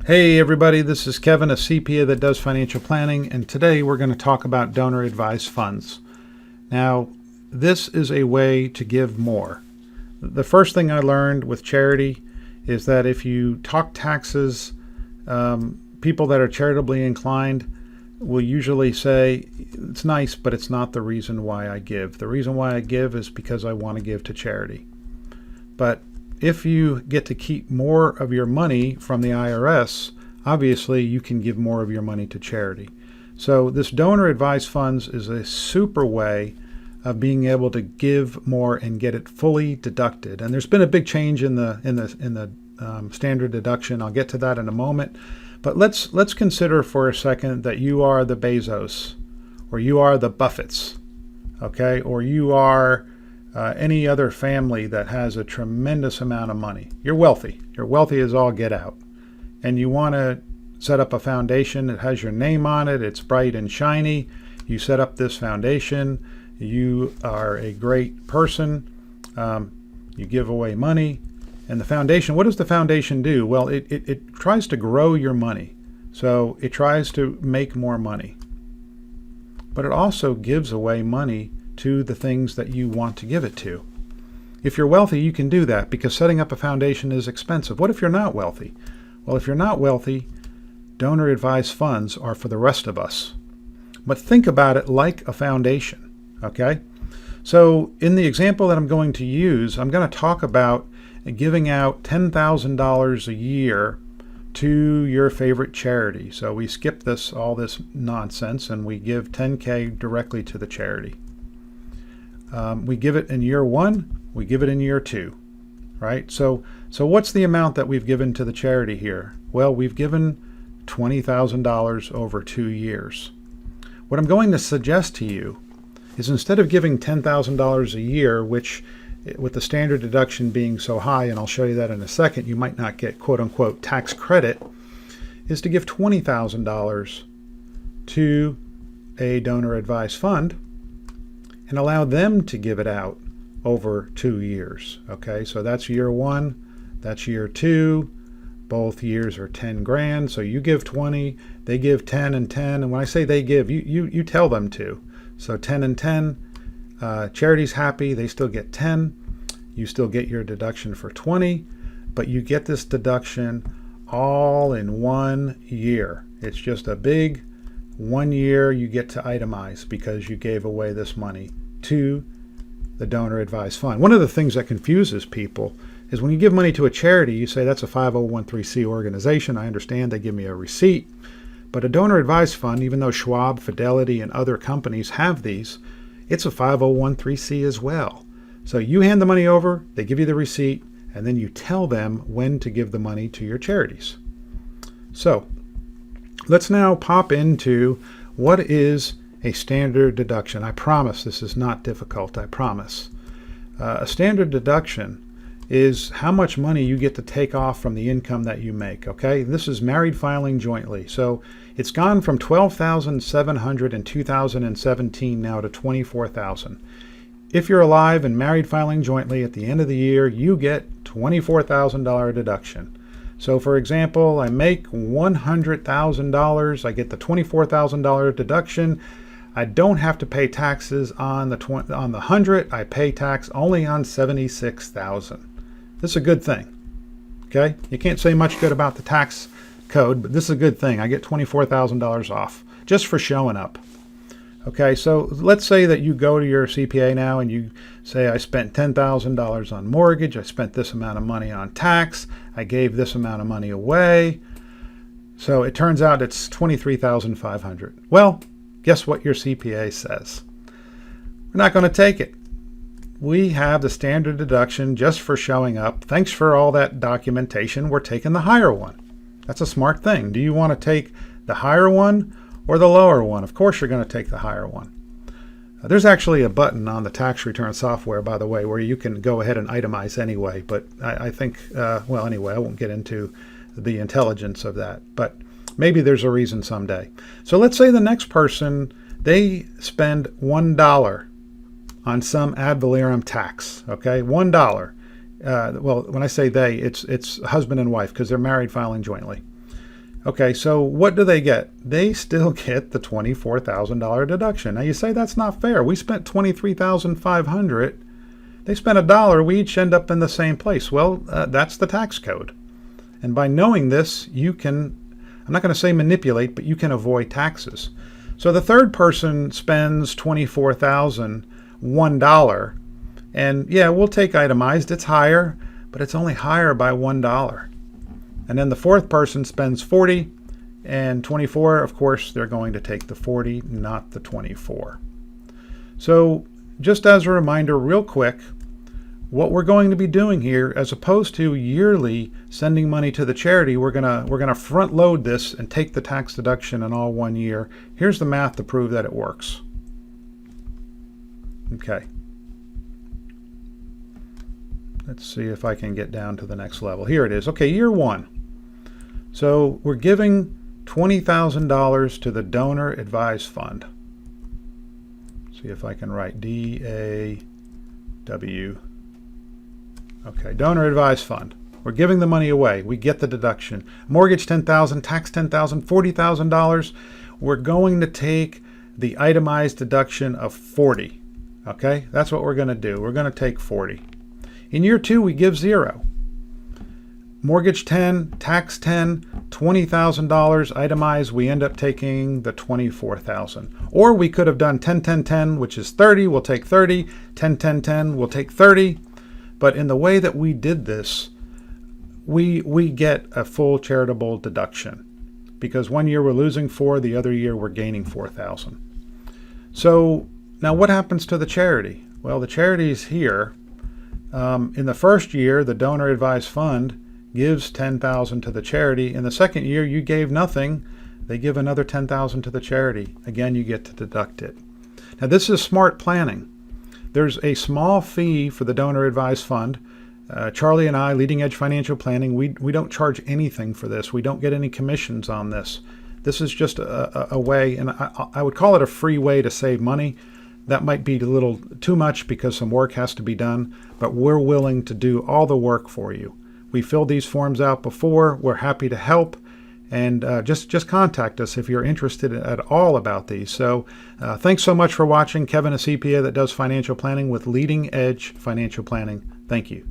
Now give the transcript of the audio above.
Hey everybody, this is Kevin, a CPA that does financial planning, and today we're going to talk about donor advised funds. Now, this is a way to give more. The first thing I learned with charity is that if you talk taxes, people that are charitably inclined will usually say, it's nice, but it's not the reason why I give. The reason why I give is because I want to give to charity. But if you get to keep more of your money from the IRS, obviously you can give more of your money to charity. So this donor advised funds is a super way of being able to give more and get it fully deducted. And there's been a big change in the standard deduction. I'll get to that in a moment. But let's consider for a second that you are the Bezos, or you are the Buffetts, okay, or you are any other family that has a tremendous amount of money. You're wealthy. You're wealthy as all get out. And you want to set up a foundation that has your name on it. It's bright and shiny. You set up this foundation. You are a great person. You give away money. And the foundation, what does the foundation do? Well, it tries to grow your money. So it tries to make more money. But it also gives away money to the things that you want to give it to. If you're wealthy, you can do that because setting up a foundation is expensive. What if you're not wealthy? Well, if you're not wealthy, donor advised funds are for the rest of us. But think about it like a foundation, okay? So in the example that I'm going to use, I'm going to talk about giving out $10,000 a year to your favorite charity. So we skip all this nonsense and we give $10K directly to the charity. We give it in year one, we give it in year two, right? So what's the amount that we've given to the charity here? Well, we've given $20,000 over 2 years. What I'm going to suggest to you is instead of giving $10,000 a year, which with the standard deduction being so high, and I'll show you that in a second, you might not get quote unquote tax credit, is to give $20,000 to a donor advised fund and allow them to give it out over 2 years. Okay, so that's year one, that's year two. Both years are 10 grand. So you give 20, they give 10 and 10. And when I say they give, you tell them to. So 10 and 10, charity's happy, they still get 10. You still get your deduction for 20, but you get this deduction all in 1 year. It's just a big 1 year you get to itemize because you gave away this money to the donor advised fund. One of the things that confuses people is when you give money to a charity, you say that's a 501(c) organization. I understand they give me a receipt, but a donor advised fund, even though Schwab, Fidelity, and other companies have these, it's a 501(c) as well. So you hand the money over, they give you the receipt, and then you tell them when to give the money to your charities. So let's now pop into what is a standard deduction. I promise this is not difficult, I promise. A standard deduction is how much money you get to take off from the income that you make, okay? This is married filing jointly. So it's gone from $12,700 in 2017 now to $24,000. If you're alive and married filing jointly at the end of the year, you get $24,000 deduction. So for example, I make $100,000, I get the $24,000 deduction. I don't have to pay taxes on the 100. I pay tax only on 76,000. This is a good thing. Okay, you can't say much good about the tax code, but this is a good thing. I get $24,000 off just for showing up. Okay, so let's say that you go to your CPA now and you say, I spent $10,000 on mortgage, I spent this amount of money on tax, I gave this amount of money away. So it turns out it's $23,500. Well, guess what your CPA says? We're not going to take it. We have the standard deduction just for showing up. Thanks for all that documentation. We're taking the higher one. That's a smart thing. Do you want to take the higher one or the lower one? Of course you're going to take the higher one. There's actually a button on the tax return software, by the way, where you can go ahead and itemize anyway. But I think, well, anyway, I won't get into the intelligence of that. But maybe there's a reason someday. So let's say the next person, they spend $1 on some ad valorem tax, okay? $1. Well, when I say they, it's husband and wife because they're married filing jointly. Okay, so what do they get? They still get the $24,000 deduction. Now you say that's not fair. We spent $23,500. They spent $1. We each end up in the same place. Well, that's the tax code. And by knowing this, you can, I'm not going to say manipulate, but you can avoid taxes. So the third person spends $24,001. And yeah, we'll take itemized. It's higher, but it's only higher by $1. And then the fourth person spends 40 and 24. Of course, they're going to take the 40, not the 24. So just as a reminder, real quick, what we're going to be doing here, as opposed to yearly sending money to the charity, we're gonna front load this and take the tax deduction in all 1 year. Here's the math to prove that it works. Okay. Let's see if I can get down to the next level. Here it is. Okay, year 1. So we're giving $20,000 to the Donor Advised Fund. See if I can write D-A-W. Okay, Donor Advised Fund. We're giving the money away. We get the deduction. Mortgage $10,000, tax $10,000, $40,000. We're going to take the itemized deduction of 40. Okay, that's what we're going to do. We're going to take 40. In year 2, we give 0. Mortgage 10, tax 10, $20,000 itemized. We end up taking the $24,000. Or we could have done 10, 10, 10, which is 30. We'll take 30. 10, 10, 10. We'll take 30. But in the way that we did this, we get a full charitable deduction, because 1 year we're losing 4, the other year we're gaining 4,000. So now what happens to the charity? Well, the charity is here. In the first year, the Donor Advised Fund gives $10,000 to the charity. In the second year, you gave nothing. They give another $10,000 to the charity. Again, you get to deduct it. Now, this is smart planning. There's a small fee for the Donor Advised Fund. Charlie and I, Leading Edge Financial Planning, we don't charge anything for this. We don't get any commissions on this. This is just a way, and I would call it a free way to save money. That might be a little too much because some work has to be done, but we're willing to do all the work for you. We filled these forms out before. We're happy to help. And just contact us if you're interested at all about these. So thanks so much for watching. Kevin, a CPA that does financial planning with Leading Edge Financial Planning. Thank you.